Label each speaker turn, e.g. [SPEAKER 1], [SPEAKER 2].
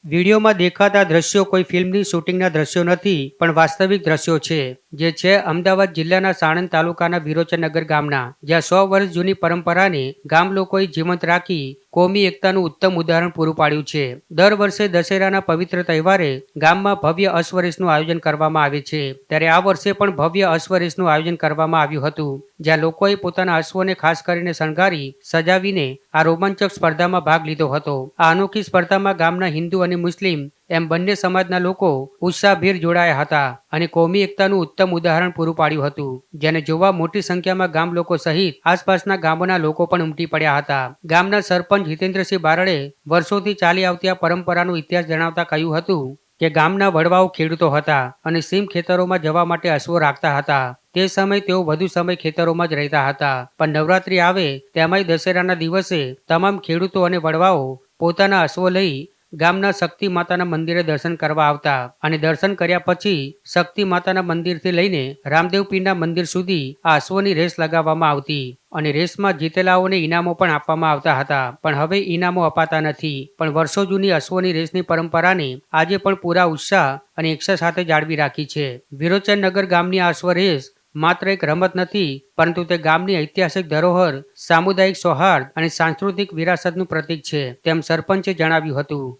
[SPEAKER 1] વિડીયોમાં દેખાતા દ્રશ્યો કોઈ ફિલ્મની શૂટિંગના દ્રશ્યો નથી, પણ વાસ્તવિક દ્રશ્યો છે. જે છે અમદાવાદ જિલ્લાના સાણંદ તાલુકાના વિરોચનનગર ગામના, જ્યાં 100 વર્ષ જૂની પરંપરાને ગામ લોકોએ જીવંત રાખી કોમી એકતાનું ઉત્તમ ઉદાહરણ પૂરું પાડ્યું છે. દર વર્ષે દશેરાના પવિત્ર તહેવારે ગામમાં ભવ્ય અશ્વરેસનું આયોજન કરવામાં આવે છે. ત્યારે આ વર્ષે પણ ભવ્ય અશ્વરેસનું આયોજન કરવામાં આવ્યું હતું, જ્યાં લોકોએ પોતાના અશ્વોને ખાસ કરીને શણગારી સજાવીને આ રોમાંચક સ્પર્ધામાં ભાગ લીધો હતો. આ અનોખી સ્પર્ધામાં ગામના હિન્દુ અને મુસ્લિમ એમ બંને સમાજના લોકો ઉત્સાહભેર જોડાયા હતા અને કોમી એકતાનું ઉત્તમ ઉદાહરણ પૂરું પાડ્યું હતું, જેને જોવા મોટી સંખ્યામાં ગામ લોકો સહિત આસપાસના ગામોના લોકો પણ ઉમટી પડ્યા હતા. ગામના સરપંચ હિતેન્દ્રસિંહ બારડે વર્ષોથી ચાલી આવતી આ પરંપરાનો ઇતિહાસ જણાવતા કહ્યું હતું કે ગામના વડવાઓ ખેડૂતો હતા અને સીમ ખેતરોમાં જવા માટે અશ્વો રાખતા હતા. તે સમયે તેઓ વધુ સમય ખેતરોમાં જ રહેતા હતા, પણ નવરાત્રી આવે તેમાંય દશેરાના દિવસે તમામ ખેડૂતો અને વડવાઓ પોતાના અશ્વો લઈ ગામના શક્તિ માતાના મંદિરે દર્શન કરવા આવતા અને દર્શન કર્યા પછી શક્તિ માતાના મંદિરથી લઈને રામદેવ પીરના મંદિર સુધી આ અશ્વની રેસ લગાવવામાં આવતી અને રેસમાં જીતેલાઓને ઇનામો પણ આપવામાં આવતા હતા. પણ હવે ઇનામો અપાતા નથી, પણ વર્ષો જૂની અશ્વની રેસની પરંપરાને આજે પણ પૂરા ઉત્સાહ અને એકતા સાથે જાળવી રાખી છે. વિરોચનનગર ગામની આ અશ્વ રેસ માત્ર એક રમત નથી, પરંતુ તે ગામની ઐતિહાસિક ધરોહર, સામુદાયિક સૌહાર્દ અને સાંસ્કૃતિક વિરાસતનું પ્રતીક છે, તેમ સરપંચે જણાવ્યું હતું.